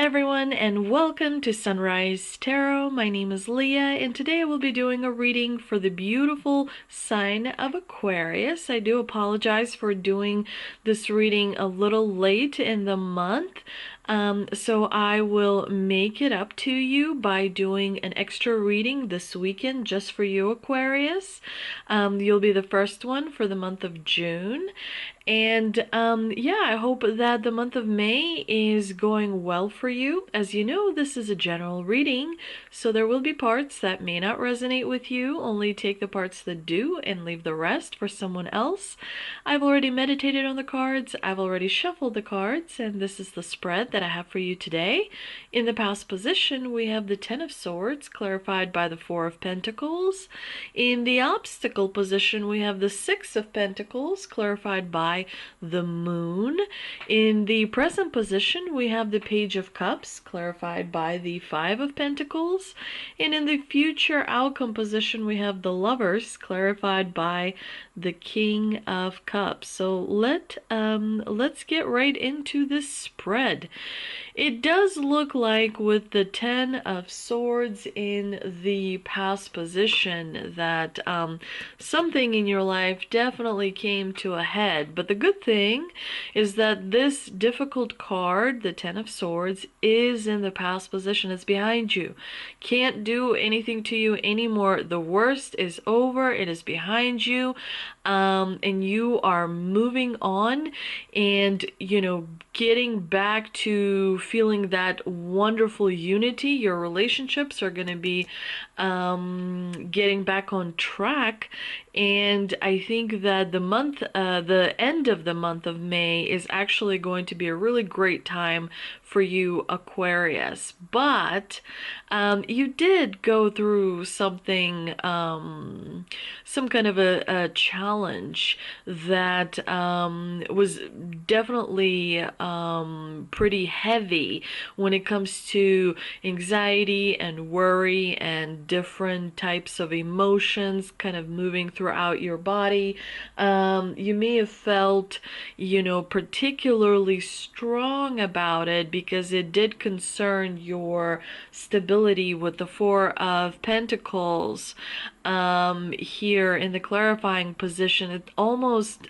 everyone, and welcome to Sunrise Tarot. My name is Leah, and today I will be doing a reading for the beautiful sign of Aquarius. I do apologize for doing this reading a little late in the month. So I will make it up to you by doing an extra reading this weekend just for you, Aquarius. You'll be the first one for the month of June. And yeah, I hope that the month of May is going well for you. As you know, this is a general reading, so there will be parts that may not resonate with you. Only take the parts that do and leave the rest for someone else. I've already meditated on the cards, I've already shuffled the cards, and this is the spread that I have for you today. In the past position, we have the Ten of Swords, clarified by the Four of Pentacles. In the obstacle position, we have the Six of Pentacles, clarified by the Moon. In the present position, we have the Page of Cups, clarified by the Five of Pentacles. And in the future outcome position, we have the Lovers, clarified by the King of Cups. So let's get right into this spread. It does look like with the Ten of Swords in the past position that something in your life definitely came to a head. But the good thing is that this difficult card, the Ten of Swords, is in the past position. It's behind you. Can't do anything to you anymore. The worst is over. It is behind you. And you are moving on and, getting back to feeling that wonderful unity. Your relationships are going to be getting back on track. And I think that the end of the month of May is actually going to be a really great time for you, Aquarius. But you did go through something, some kind of a challenge that was definitely pretty heavy when it comes to anxiety and worry and different types of emotions kind of moving throughout your body. You may have felt, particularly strong about it because it did concern your stability with the Four of Pentacles. Here in the clarifying position, it almost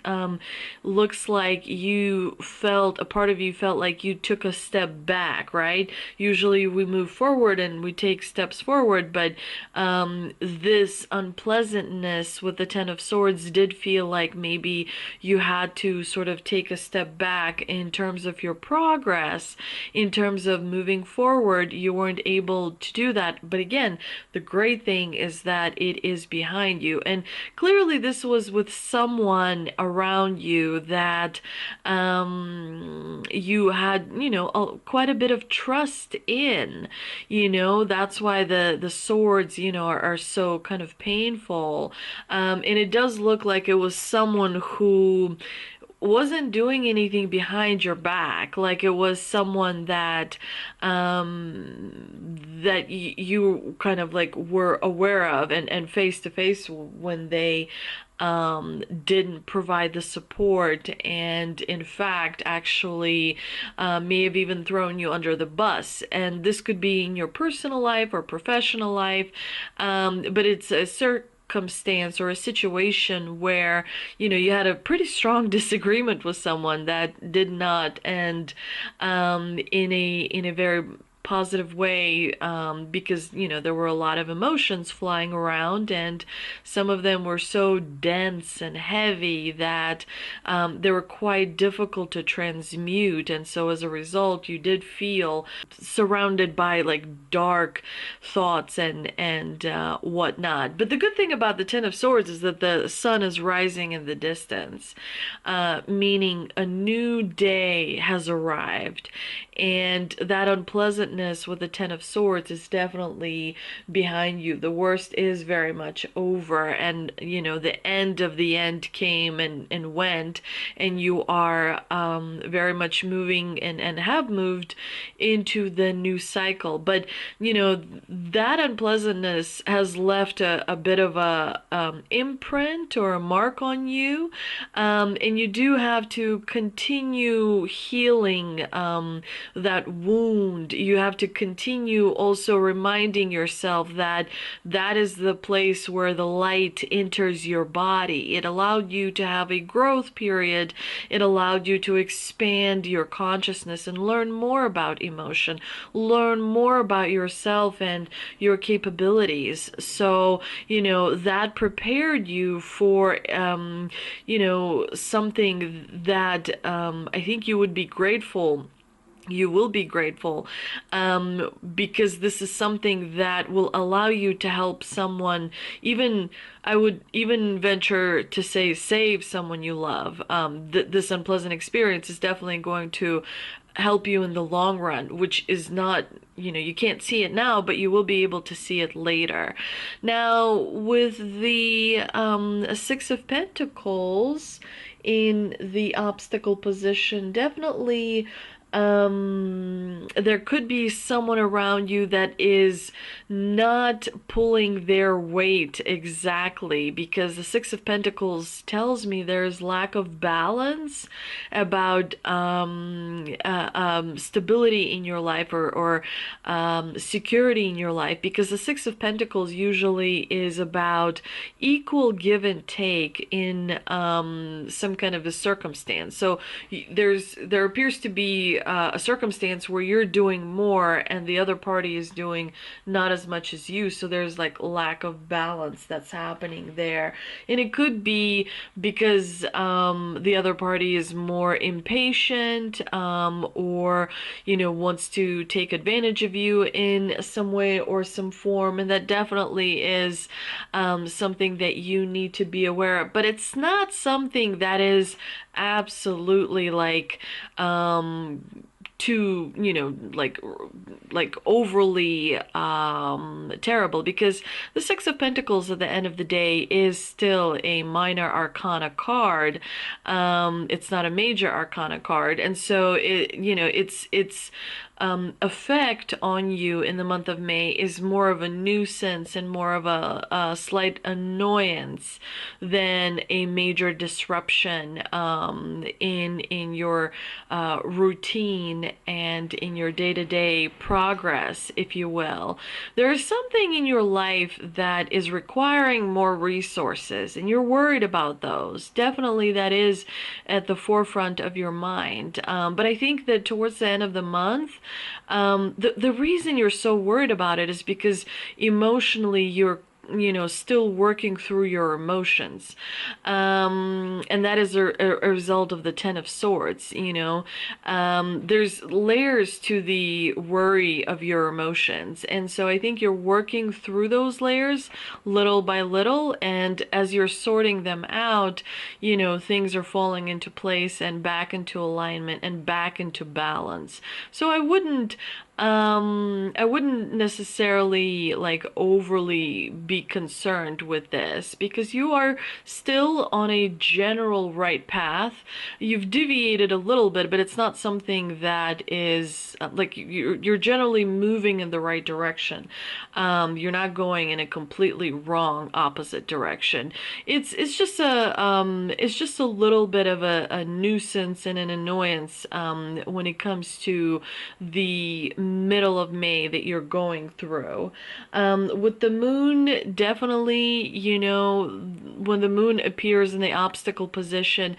looks like a part of you felt like you took a step back, right? Usually we move forward and we take steps forward, but this unpleasantness with the Ten of Swords did feel like maybe you had to sort of take a step back in terms of your progress, in terms of moving forward. You weren't able to do that. But again, the great thing is that it is behind you. And clearly this was with someone around you that you had, quite a bit of trust in. That's why the swords, are so kind of painful. And it does look like it was someone who wasn't doing anything behind your back. Like it was someone that you kind of like were aware of and face to face when they didn't provide the support, and in fact actually may have even thrown you under the bus. And this could be in your personal life or professional life, but it's a circumstance or a situation where you had a pretty strong disagreement with someone that did not end in a very positive way, because there were a lot of emotions flying around, and some of them were so dense and heavy that they were quite difficult to transmute. And so as a result, you did feel surrounded by like dark thoughts and whatnot. But the good thing about the Ten of Swords is that the sun is rising in the distance, meaning a new day has arrived, and that unpleasantness unpleasantness with the Ten of Swords is definitely behind you. The worst is very much over, and the end of the end came and went, and you are very much moving and have moved into the new cycle. But that unpleasantness has left a bit of a imprint or a mark on you, and you do have to continue healing that wound. You have to continue also reminding yourself that that is the place where the light enters your body. It allowed you to have a growth period. It allowed you to expand your consciousness and learn more about emotion, learn more about yourself and your capabilities. So, that prepared you for, something that I think you would be grateful, you will be grateful, because this is something that will allow you to help someone, even I would even venture to say save someone you love. This unpleasant experience is definitely going to help you in the long run, which is not, you can't see it now, but you will be able to see it later. Now, with the Six of Pentacles in the obstacle position, definitely there could be someone around you that is not pulling their weight exactly, because the Six of Pentacles tells me there's lack of balance about stability in your life, or security in your life, because the Six of Pentacles usually is about equal give and take in some kind of a circumstance. So there appears to be a circumstance where you're doing more and the other party is doing not as much as you, so there's like lack of balance that's happening there. And it could be because the other party is more impatient, or wants to take advantage of you in some way or some form, and that definitely is something that you need to be aware of. But it's not something that is absolutely like too, like overly terrible, because the Six of Pentacles at the end of the day is still a minor arcana card. It's not a major arcana card, and so it's effect on you in the month of May is more of a nuisance and more of a slight annoyance than a major disruption in your routine and in your day-to-day progress, if you will. There is something in your life that is requiring more resources, and you're worried about those. Definitely that is at the forefront of your mind. But I think that towards the end of the month, the reason you're so worried about it is because emotionally you're still working through your emotions, and that is a result of the Ten of Swords. There's layers to the worry of your emotions, and so I think you're working through those layers little by little, and as you're sorting them out, things are falling into place and back into alignment and back into balance. So I wouldn't necessarily like overly be concerned with this, because you are still on a general right path. You've deviated a little bit, but it's not something that is like you're generally moving in the right direction. You're not going in a completely wrong opposite direction. It's just a little bit of a nuisance and an annoyance when it comes to the middle of May that you're going through. With the moon, definitely, when the moon appears in the obstacle position,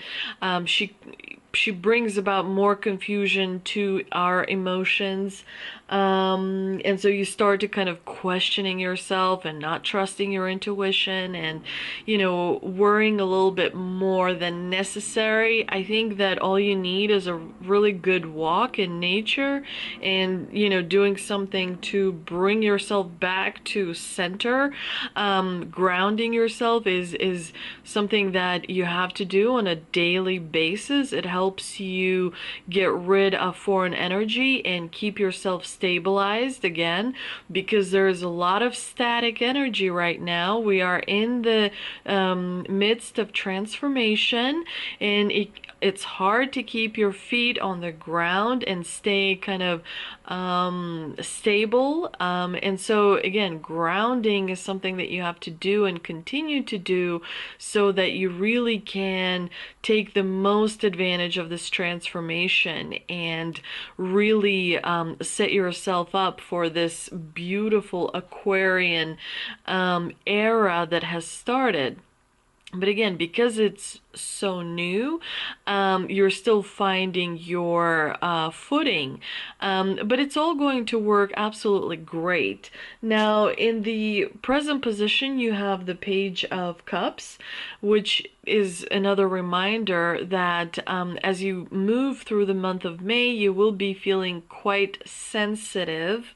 she brings about more confusion to our emotions. And so you start to kind of questioning yourself and not trusting your intuition, and, worrying a little bit more than necessary. I think that all you need is a really good walk in nature, and doing something to bring yourself back to center. Grounding yourself is something that you have to do on a daily basis. It helps you get rid of foreign energy and keep yourself stabilized again, because there's a lot of static energy right now. We are in the midst of transformation, and it's hard to keep your feet on the ground and stay kind of stable. And so again, grounding is something that you have to do and continue to do, so that you really can take the most advantage of this transformation and really set yourself up for this beautiful Aquarian era that has started. But again, because it's so new, you're still finding your footing. But it's all going to work absolutely great. Now, in the present position, you have the Page of Cups, which is another reminder that as you move through the month of May, you will be feeling quite sensitive.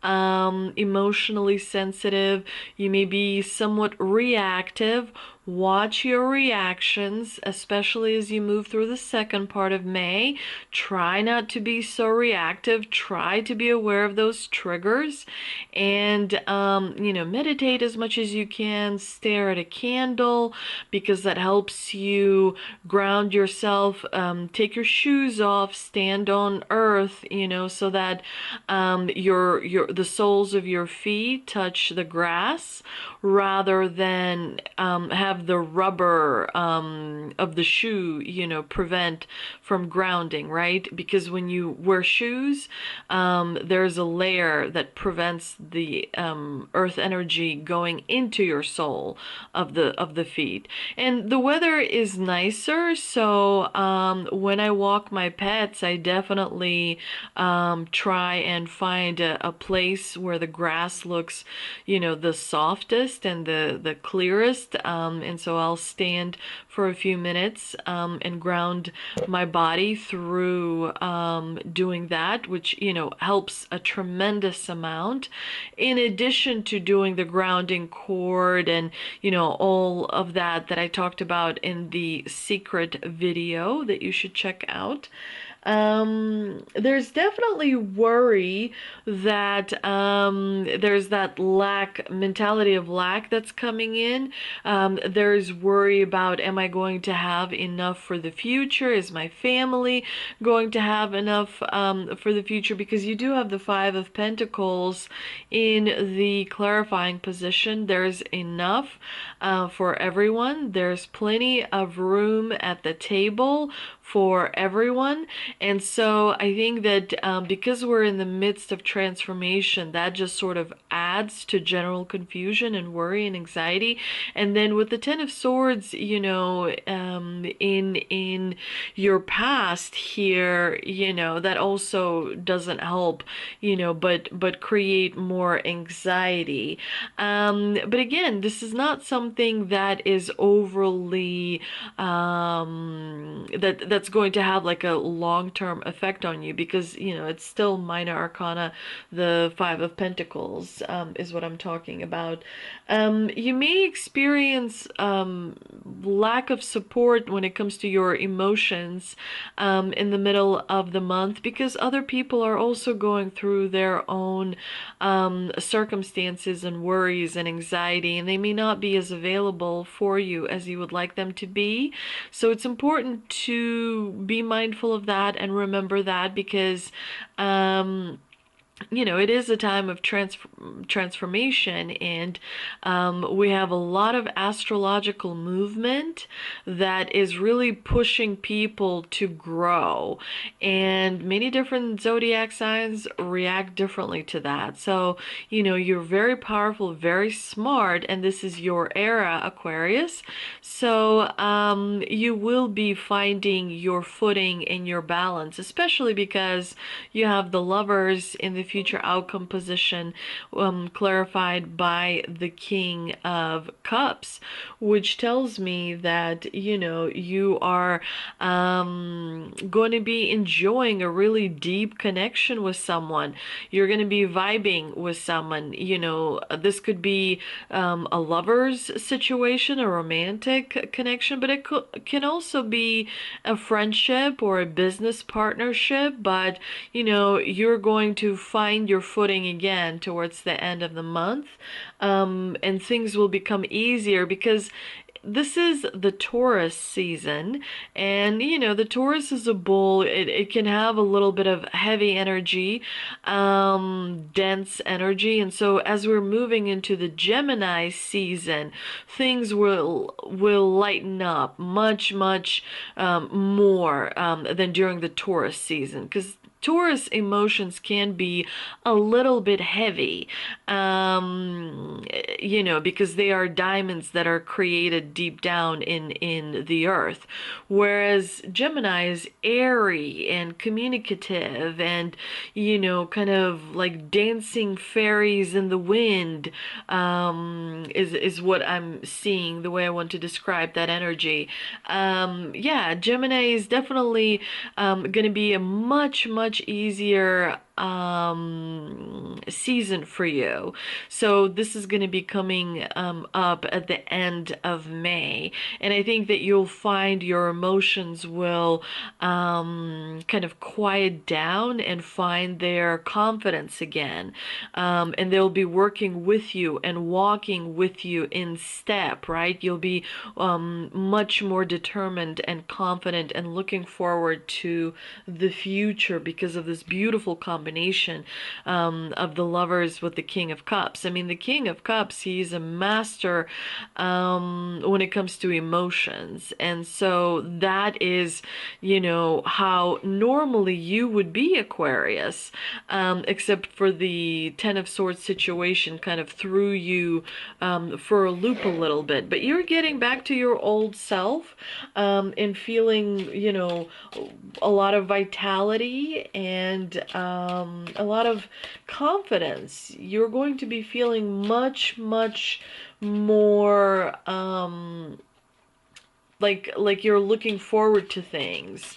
Emotionally sensitive. You may be somewhat reactive. Watch your reactions, especially as you move through the second part of May. Try not to be so reactive. Try to be aware of those triggers, and meditate as much as you can. Stare at a candle, because that helps you ground yourself. Take your shoes off. Stand on earth. So that the soles of your feet touch the grass, rather than have the rubber of the shoe, prevent from grounding, right? Because when you wear shoes, there's a layer that prevents the earth energy going into your sole of the feet. And the weather is nicer, so when I walk my pets, I definitely try and find a place where the grass looks, the softest and the clearest. And so I'll stand for a few minutes and ground my body through doing that, which helps a tremendous amount, in addition to doing the grounding cord and all of that I talked about in the secret video that you should check out. There's definitely worry that there's that mentality of lack that's coming in. There's worry about, am I going to have enough for the future? Is my family going to have enough for the future? Because you do have the Five of Pentacles in the clarifying position. There's enough for everyone. There's plenty of room at the table for everyone. And so I think that because we're in the midst of transformation, that just sort of adds to general confusion and worry and anxiety. And then with the Ten of Swords, in your past here, that also doesn't help, but create more anxiety. But again, this is not something that is overly that's going to have like a long-term effect on you, because it's still minor arcana. The Five of Pentacles is what I'm talking about. You may experience lack of support when it comes to your emotions in the middle of the month, because other people are also going through their own circumstances and worries and anxiety, and they may not be as available for you as you would like them to be. So it's important to be mindful of that and remember that, because it is a time of transformation, and we have a lot of astrological movement that is really pushing people to grow, and many different zodiac signs react differently to that. So, you're very powerful, very smart, and this is your era, Aquarius. So, you will be finding your footing and your balance, especially because you have the Lovers in the future outcome position, clarified by the King of Cups, which tells me that, you are going to be enjoying a really deep connection with someone. You're going to be vibing with someone. This could be a lover's situation, a romantic connection, but it can also be a friendship or a business partnership. But you're going to find your footing again towards the end of the month, and things will become easier because this is the Taurus season, and the Taurus is a bull. It can have a little bit of heavy energy, dense energy, and so as we're moving into the Gemini season, things will lighten up much more than during the Taurus season, because Taurus emotions can be a little bit heavy, because they are diamonds that are created deep down in the earth. Whereas Gemini is airy and communicative and, kind of like dancing fairies in the wind, is what I'm seeing, the way I want to describe that energy. Yeah, Gemini is definitely going to be a much easier season for you. So this is going to be coming up at the end of May, and I think that you'll find your emotions will kind of quiet down and find their confidence again, and they'll be working with you and walking with you in step, right? You'll be much more determined and confident and looking forward to the future because of this beautiful combination of the Lovers with the King of Cups. I mean, the King of Cups, he's a master when it comes to emotions. And so that is, how normally you would be, Aquarius, except for the Ten of Swords situation kind of threw you for a loop a little bit. But you're getting back to your old self, and feeling, a lot of vitality and a lot of confidence. You're going to be feeling much more like you're looking forward to things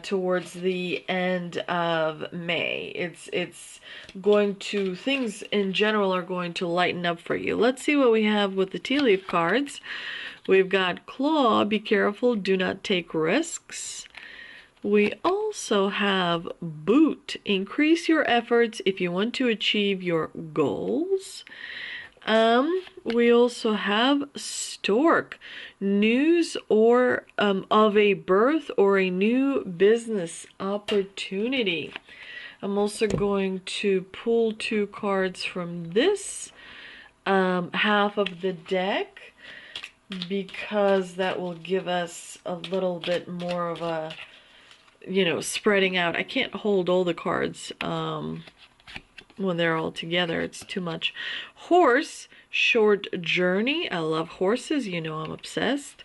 towards the end of May. It's going to, things in general are going to lighten up for you. Let's see what we have with the tea leaf cards. We've got Claw, be careful, do not take risks. We also have Boot, increase your efforts if you want to achieve your goals. We also have Stork, news or of a birth or a new business opportunity. I'm also going to pull 2 cards from this half of the deck, because that will give us a little bit more of a, spreading out. I can't hold all the cards when they're all together. It's too much. Horse, short journey. I love horses. I'm obsessed.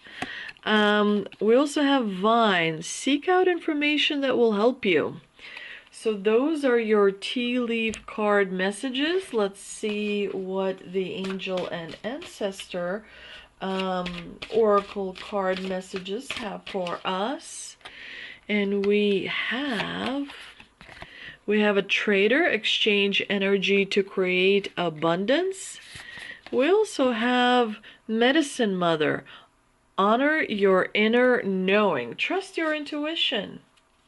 We also have Vine, seek out information that will help you. So those are your tea leaf card messages. Let's see what the angel and ancestor oracle card messages have for us. And we have a trader, exchange energy to create abundance. We also have medicine mother, honor your inner knowing, trust your intuition.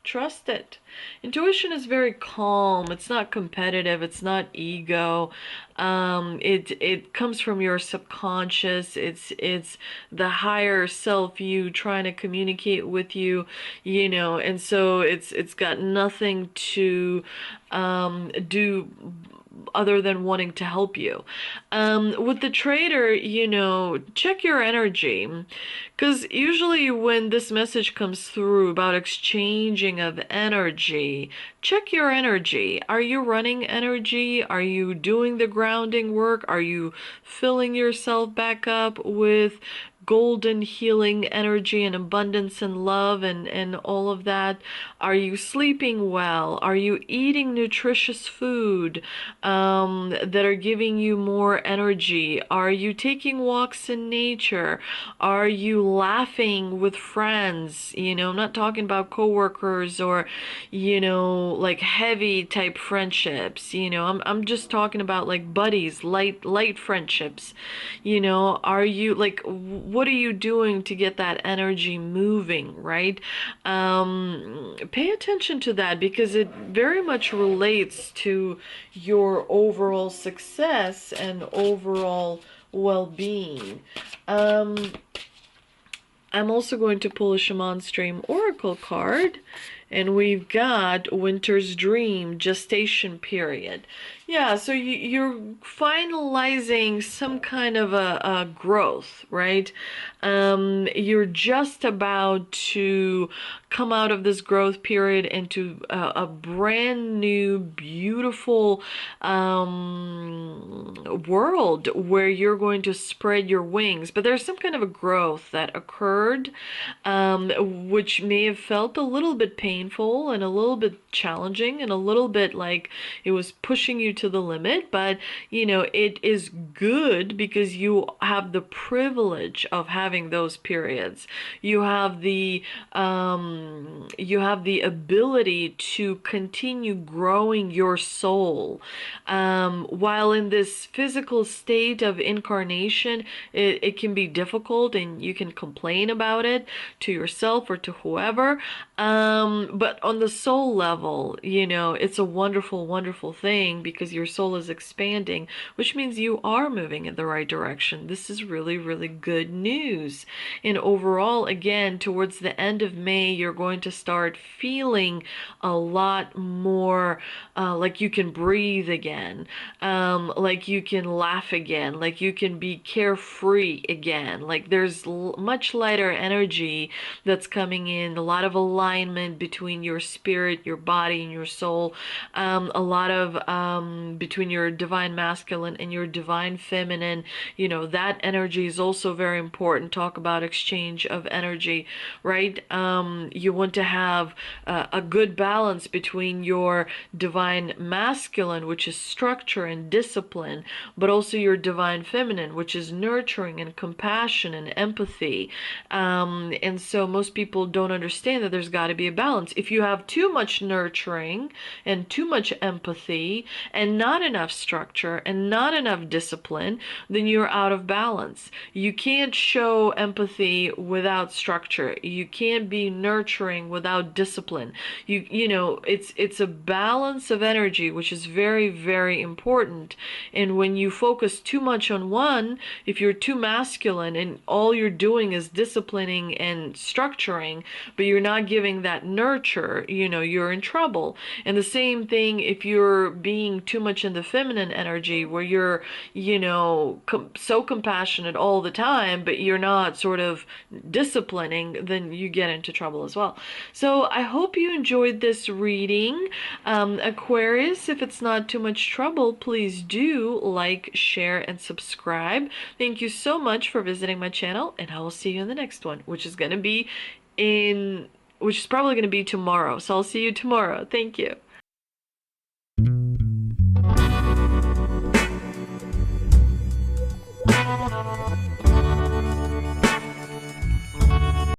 Trust it. Intuition is very calm. It's not competitive. It's not ego. It comes from your subconscious. It's the higher self you trying to communicate with you, and so it's got nothing to do other than wanting to help you. With the trader, check your energy, because usually when this message comes through about exchanging of energy, check your energy. Are you running energy? Are you doing the grounding work? Are you filling yourself back up with golden healing energy and abundance and love and all of that? Are you sleeping well? Are you eating nutritious food that are giving you more energy? Are you taking walks in nature? Are you laughing with friends? You know, I'm not talking about coworkers or, you know, like heavy type friendships. You know, I'm just talking about like buddies, light friendships. You know, are you like, what are you doing to get that energy moving, right? Pay attention to that because it very much relates to your overall success and overall well-being. I'm also going to pull a Shaman Stream Oracle card, and we've got Winter's Dream, gestation period. Yeah, so you're finalizing some kind of a growth, right? You're just about to come out of this growth period into a brand new, beautiful world where you're going to spread your wings. But there's some kind of a growth that occurred, which may have felt a little bit painful and a little bit challenging and a little bit like it was pushing you to the limit. But, you know, it is good because you have the privilege of having those periods. You have the ability to continue growing your soul. While in this physical state of incarnation, it can be difficult and you can complain about it to yourself or to whoever. But on the soul level, you know, it's a wonderful, wonderful thing because your soul is expanding, which means you are moving in the right direction. This is really, really good news. And overall, again, towards the end of May, you're going to start feeling a lot more like you can breathe again, like you can laugh again, like you can be carefree again. Like there's much lighter energy that's coming in, a lot of alignment between your spirit, your body, and your soul, a lot of between your divine masculine and your divine feminine. You know, that energy is also very important. Talk about exchange of energy, right? You want to have a good balance between your divine masculine, which is structure and discipline, but also your divine feminine, which is nurturing and compassion and empathy. And so most people don't understand that there's got to be a balance. If you have too much nurturing and too much empathy and not enough structure and not enough discipline, then you're out of balance. You can't show empathy without structure. You can't be nurturing without discipline. You know, it's a balance of energy, which is very, very important. And when you focus too much on one, if you're too masculine and all you're doing is disciplining and structuring, but you're not giving that nurture, you know, you're in trouble. And the same thing if you're being too much in the feminine energy, where you're, you know, so compassionate all the time, but you're not sort of disciplining, then you get into trouble as well. So I hope you enjoyed this reading. Aquarius, if it's not too much trouble, please do like, share, and subscribe. Thank you so much for visiting my channel, and I will see you in the next one, which is probably going to be tomorrow. So I'll see you tomorrow. Thank you.